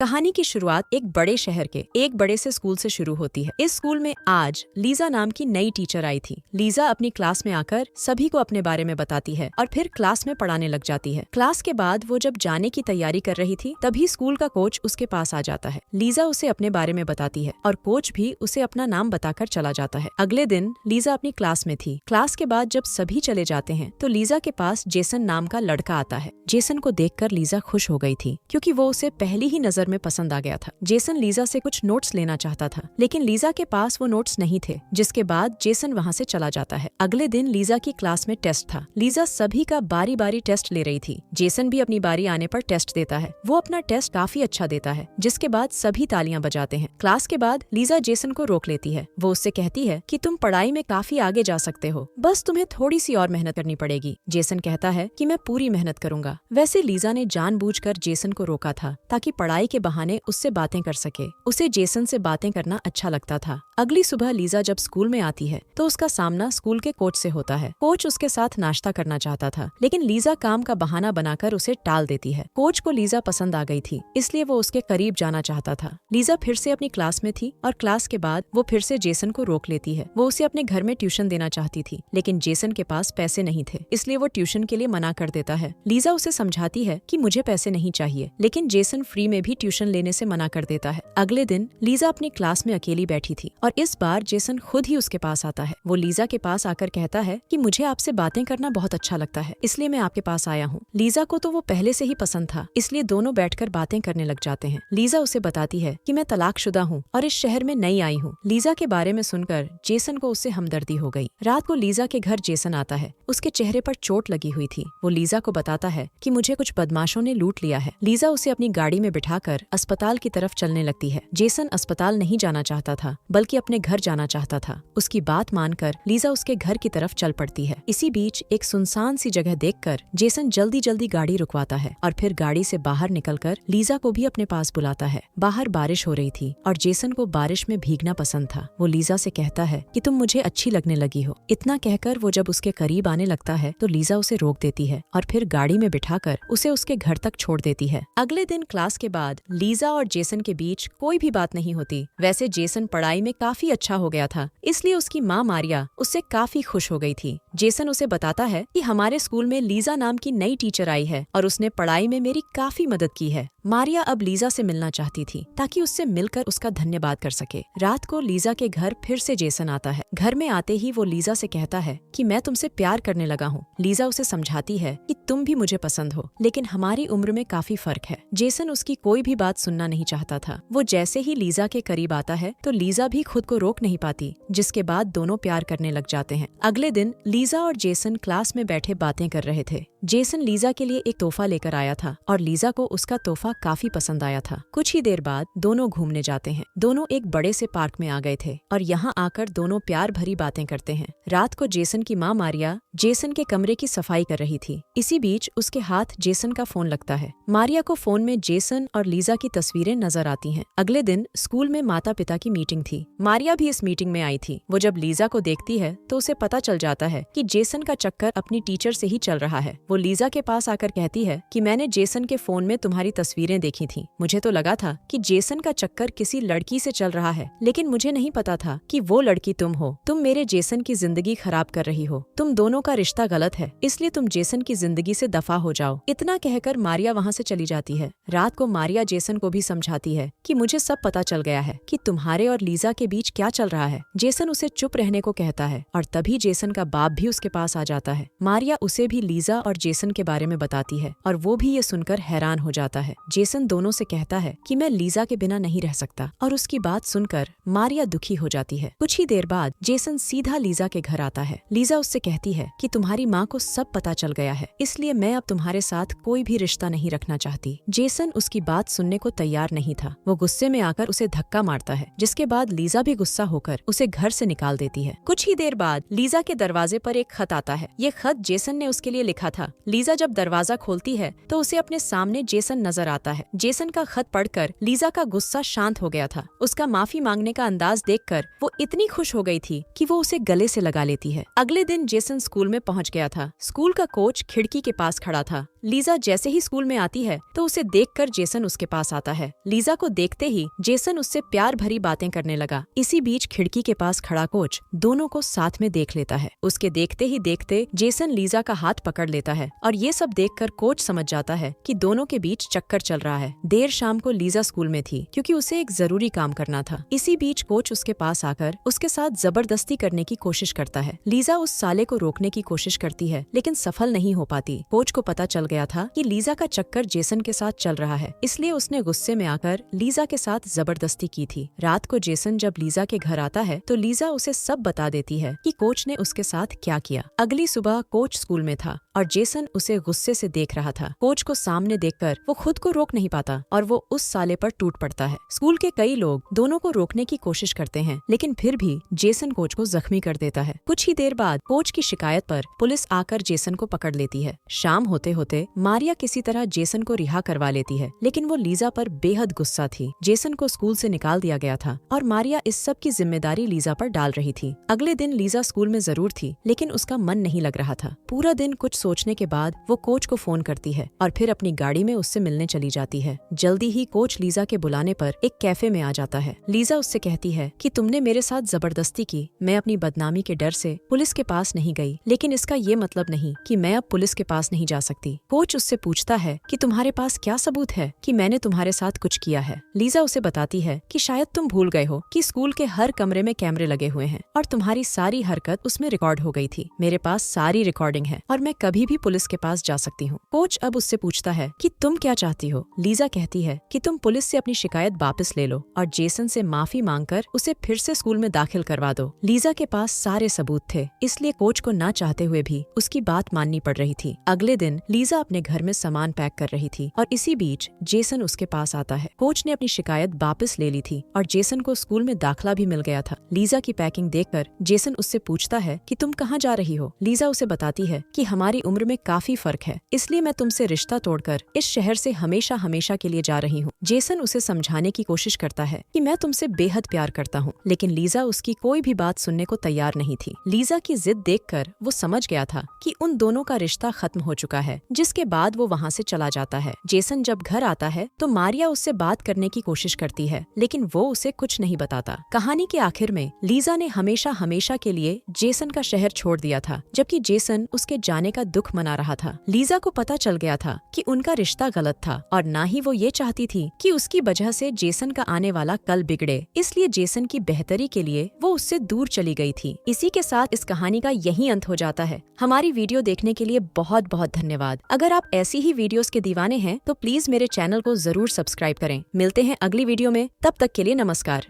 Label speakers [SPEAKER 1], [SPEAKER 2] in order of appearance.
[SPEAKER 1] कहानी की शुरुआत एक बड़े शहर के एक बड़े से स्कूल से शुरू होती है। इस स्कूल में आज लीजा नाम की नई टीचर आई थी। लीजा अपनी क्लास में आकर सभी को अपने बारे में बताती है और फिर क्लास में पढ़ाने लग जाती है। क्लास के बाद वो जब जाने की तैयारी कर रही थी तभी स्कूल का कोच उसके पास आ जाता है। लीजा उसे अपने बारे में बताती है और कोच भी उसे अपना नाम बताकर चला जाता है। अगले दिन लीजा अपनी क्लास में थी। क्लास के बाद जब सभी चले जाते हैं तो लीजा के पास जेसन नाम का लड़का आता है। जेसन को देखकर लीजा खुश हो गई थी क्योंकि वो उसे पहली ही नजर में पसंद आ गया था। जेसन लीजा से कुछ नोट्स लेना चाहता था लेकिन लीजा के पास वो नोट्स नहीं थे, जिसके बाद जेसन वहाँ से चला जाता है। अगले दिन लीजा की क्लास में टेस्ट था। लीजा सभी का बारी बारी टेस्ट ले रही थी। जेसन भी अपनी बारी आने पर टेस्ट देता है। वो अपना टेस्ट काफी अच्छा देता है, जिसके बाद सभी तालियां बजाते हैं। क्लास के बाद लीजा जेसन को रोक लेती है। वो उससे कहती है कि तुम पढ़ाई में काफी आगे जा सकते हो, बस तुम्हें थोड़ी सी और मेहनत करनी पड़ेगी। जेसन कहता है कि मैं पूरी मेहनत करूंगा। वैसे लीजा ने जानबूझकर जेसन को रोका था ताकि पढ़ाई के बहाने उससे बातें कर सके। उसे जेसन से बातें करना अच्छा लगता था। अगली सुबह लीजा जब स्कूल में आती है तो उसका सामना स्कूल के कोच से होता है। कोच उसके साथ नाश्ता करना चाहता था लेकिन लीजा काम का बहाना बनाकर उसे टाल देती है। कोच को लीजा पसंद आ गई थी, इसलिए वो उसके करीब जाना चाहता था। लीजा फिर से अपनी क्लास में थी और क्लास के बाद वो फिर से जेसन को रोक लेती है। वो उसे अपने घर में ट्यूशन देना चाहती थी लेकिन जेसन के पास पैसे नहीं थे, इसलिए वो ट्यूशन के लिए मना कर देता है। लीजा उसे समझाती है कि मुझे पैसे नहीं चाहिए, लेकिन जेसन फ्री में भी ट्यूशन लेने से मना कर देता है। अगले दिन लीजा अपनी क्लास में अकेली बैठी थी और इस बार जेसन खुद ही उसके पास आता है। वो लीजा के पास आकर कहता है कि मुझे आपसे बातें करना बहुत अच्छा लगता है, इसलिए मैं आपके पास आया हूँ। लीजा को तो वो पहले से ही पसंद था, इसलिए दोनों बैठकर बातें करने लग जाते हैं। लीजा उसे बताती है कि मैं तलाकशुदा हूँ और इस शहर में नई आई हूँ। लीजा के बारे में सुनकर जेसन को उससे हमदर्दी हो गई। रात को लीजा के घर जेसन आता है। उसके चेहरे पर चोट लगी हुई थी। वो लीजा को बताता है कि मुझे कुछ बदमाशों ने लूट लिया है। लीजा उसे अपनी गाड़ी में बिठाकर अस्पताल की तरफ चलने लगती है। जेसन अस्पताल नहीं जाना चाहता था बल्कि अपने घर जाना चाहता था। उसकी बात मानकर लीजा उसके घर की तरफ चल पड़ती है। इसी बीच एक सुनसान सी जगह देखकर जेसन जल्दी जल्दी गाड़ी रुकवाता है और फिर गाड़ी से बाहर निकलकर लीजा को भी अपने पास बुलाता है। बाहर बारिश हो रही थी और जेसन को बारिश में भीगना पसंद था। वो लीजा से कहता है कि तुम मुझे अच्छी लगने लगी हो। इतना कहकर वो जब उसके करीब आने लगता है तो लीजा उसे रोक देती है और फिर गाड़ी में बिठाकर उसे उसके घर तक छोड़ देती है। अगले दिन क्लास के बाद लीजा और जेसन के बीच कोई भी बात नहीं होती। वैसे जेसन पढ़ाई में काफी अच्छा हो गया था, इसलिए उसकी माँ मारिया उससे काफी खुश हो गई थी। जेसन उसे बताता है कि हमारे स्कूल में लीजा नाम की नई टीचर आई है और उसने पढ़ाई में मेरी काफी मदद की है। मारिया अब लीजा से मिलना चाहती थी ताकि उससे मिलकर उसका धन्यवाद कर सके। रात को लीजा के घर फिर से जेसन आता है। घर में आते ही वो लीजा से कहता है कि मैं तुमसे प्यार करने लगा हूँ। लीजा उसे समझाती है कि तुम भी मुझे पसंद हो, लेकिन हमारी उम्र में काफी फर्क है। जेसन उसकी कोई भी बात सुनना नहीं चाहता था। वो जैसे ही लीजा के करीब आता है तो लीजा भी खुद को रोक नहीं पाती, जिसके बाद दोनों प्यार करने लग जाते हैं। अगले दिन लीजा और जेसन क्लास में बैठे बातें कर रहे थे। जेसन लीजा के लिए एक तोहफा लेकर आया था और लीजा को उसका तोहफा काफी पसंद आया था। कुछ ही देर बाद दोनों घूमने जाते हैं। दोनों एक बड़े से पार्क में आ गए थे और यहाँ आकर दोनों प्यार भरी बातें करते हैं। रात को जेसन की माँ मारिया जेसन के कमरे की सफाई कर रही थी। इसी बीच उसके हाथ जेसन का फोन लगता है। मारिया को फोन में जेसन और लीजा की तस्वीरें नजर आती हैं। अगले दिन स्कूल में माता पिता की मीटिंग थी। मारिया भी इस मीटिंग में आई थी। वो जब लीजा को देखती है तो उसे पता चल जाता है कि जेसन का चक्कर अपनी टीचर से ही चल रहा है। वो लीजा के पास आकर कहती है कि मैंने जेसन के फोन में तुम्हारी तस्वीरें देखी थी। मुझे तो लगा था कि जेसन का चक्कर किसी लड़की से चल रहा है, लेकिन मुझे नहीं पता था कि वो लड़की तुम हो। तुम मेरे जेसन की जिंदगी खराब कर रही हो। तुम दोनों का रिश्ता गलत है, इसलिए तुम जेसन की जिंदगी से दफा हो जाओ। इतना कहकर मारिया वहाँ से चली जाती है। रात को मारिया जेसन को भी समझाती है कि मुझे सब पता चल गया है कि तुम्हारे और लीजा के बीच क्या चल रहा है। जेसन उसे चुप रहने को कहता है और तभी जेसन का बाप भी उसके पास आ जाता है। मारिया उसे भी लीजा और जेसन के बारे में बताती है और वो भी ये सुनकर हैरान हो जाता है। जेसन दोनों से कहता है कि मैं लीजा के बिना नहीं रह सकता और उसकी बात सुनकर मारिया दुखी हो जाती है। कुछ ही देर बाद जेसन सीधा लीजा के घर आता है। लीजा उससे कहती है कि तुम्हारी माँ को सब पता चल गया है, इसलिए मैं अब तुम्हारे साथ कोई भी रिश्ता नहीं रखना चाहती। जेसन उसकी बात सुनने को तैयार नहीं था। वो गुस्से में आकर उसे धक्का मारता है, जिसके बाद लीजा भी गुस्सा होकर उसे घर से निकाल देती है। कुछ ही देर बाद लीजा के दरवाजे पर एक खत आता है। ये खत जेसन ने उसके लिए लिखा था। लीजा जब दरवाजा खोलती है तो उसे अपने सामने जेसन नजर आता है। जेसन का खत पढ़कर लीजा का गुस्सा शांत हो गया था। उसका माफी मांगने का अंदाज देखकर वो इतनी खुश हो गई थी कि वो उसे गले से लगा लेती है। अगले दिन जेसन स्कूल में पहुंच गया था। स्कूल का कोच खिड़की के पास खड़ा था। लीजा जैसे ही स्कूल में आती है तो उसे देखकर जेसन उसके पास आता है। लीजा को देखते ही जेसन उससे प्यार भरी बातें करने लगा। इसी बीच खिड़की के पास खड़ा कोच दोनों को साथ में देख लेता है। उसके देखते ही देखते जेसन लीजा का हाथ पकड़ लेता है और ये सब देखकर कोच समझ जाता है कि दोनों के बीच चक्कर चल रहा है। देर शाम को लीजा स्कूल में थी क्योंकि उसे एक जरूरी काम करना था। इसी बीच कोच उसके पास आकर उसके साथ जबरदस्ती करने की कोशिश करता है। लीजा उस साले को रोकने की कोशिश करती है लेकिन सफल नहीं हो पाती। कोच को पता चल गया था कि लीजा का चक्कर जेसन के साथ चल रहा है, इसलिए उसने गुस्से में आकर लीजा के साथ जबरदस्ती की थी। रात को जेसन जब लीजा के घर आता है तो लीजा उसे सब बता देती है कि कोच ने उसके साथ क्या किया। अगली सुबह कोच स्कूल में था और जेसन उसे गुस्से से देख रहा था। कोच को सामने देखकर वो खुद को रोक नहीं पाता और वो उस साले पर टूट पड़ता है। स्कूल के कई लोग दोनों को रोकने की कोशिश करते हैं लेकिन फिर भी जेसन कोच को जख्मी कर देता है। कुछ ही देर बाद कोच की शिकायत पर पुलिस आकर जेसन को पकड़ लेती है। शाम होते होते मारिया किसी तरह जेसन को रिहा करवा लेती है लेकिन वो लीजा पर बेहद गुस्सा थी। जेसन को स्कूल से निकाल दिया गया था और मारिया इस सब की जिम्मेदारी लीजा पर डाल रही थी। अगले दिन लीजा स्कूल में जरूर थी लेकिन उसका मन नहीं लग रहा था। पूरा दिन कुछ सोचने के बाद वो कोच को फोन करती है और फिर अपनी गाड़ी में उससे मिलने चली जाती है। जल्दी ही कोच लीजा के बुलाने पर एक कैफे में आ जाता है। लीजा उससे कहती है कि तुमने मेरे साथ जबरदस्ती की, मैं अपनी बदनामी के डर से पुलिस के पास नहीं गई, लेकिन इसका ये मतलब नहीं कि मैं अब पुलिस के पास नहीं जा सकती। कोच उससे पूछता है कि तुम्हारे पास क्या सबूत है कि मैंने तुम्हारे साथ कुछ किया है। लीजा उसे बताती है कि शायद तुम भूल गए हो कि स्कूल के हर कमरे में कैमरे लगे हुए हैं और तुम्हारी सारी हरकत उसमें रिकॉर्ड हो गई थी। मेरे पास सारी रिकॉर्डिंग है और मैं कभी भी पुलिस के पास जा सकती हूँ। कोच अब उससे पूछता है कि तुम क्या चाहती हो। लीजा कहती है कि तुम पुलिस से अपनी शिकायत वापस ले लो और जेसन से माफी मांगकर उसे फिर से स्कूल में दाखिल करवा दो। लीजा के पास सारे सबूत थे, इसलिए कोच को ना चाहते हुए भी उसकी बात माननी पड़ रही थी। अगले दिन लीजा अपने घर में सामान पैक कर रही थी और इसी बीच जेसन उसके पास आता है। कोच ने अपनी शिकायत वापस ले ली थी और जेसन को स्कूल में दाखिला भी मिल गया था। लीजा की पैकिंग देखकर जेसन उससे पूछता है कि तुम कहाँ जा रही हो। लीजा उसे बताती है कि हमारी उम्र में काफी फर्क है, इसलिए मैं तुमसे रिश्ता तोड़कर इस शहर से हमेशा हमेशा के लिए जा रही हूँ। जेसन उसे समझाने की कोशिश करता है कि मैं तुमसे बेहद प्यार करता हूँ, लेकिन लीजा उसकी कोई भी बात सुनने को तैयार नहीं थी। लीजा की जिद देखकर वो समझ गया था कि उन दोनों का रिश्ता खत्म हो चुका है, जिसके बाद वो वहाँ से चला जाता है। जेसन जब घर आता है तो मारिया उससे बात करने की कोशिश करती है, लेकिन वो उसे कुछ नहीं बताता। कहानी के आखिर में लीजा ने हमेशा हमेशा के लिए जेसन का शहर छोड़ दिया था, जबकि जेसन उसके जाने का दुख मना रहा था। लीजा को पता चल गया था कि उनका रिश्ता गलत था और ना ही वो ये चाहती थी कि उसकी वजह से जेसन का आने वाला कल बिगड़े, इसलिए जेसन की बेहतरी के लिए वो उससे दूर चली गई थी। इसी के साथ इस कहानी का यही अंत हो जाता है। हमारी वीडियो देखने के लिए बहुत बहुत धन्यवाद। अगर आप ऐसी ही वीडियोस के दीवाने हैं तो प्लीज मेरे चैनल को जरूर सब्सक्राइब करें। मिलते हैं अगली वीडियो में, तब तक के लिए नमस्कार।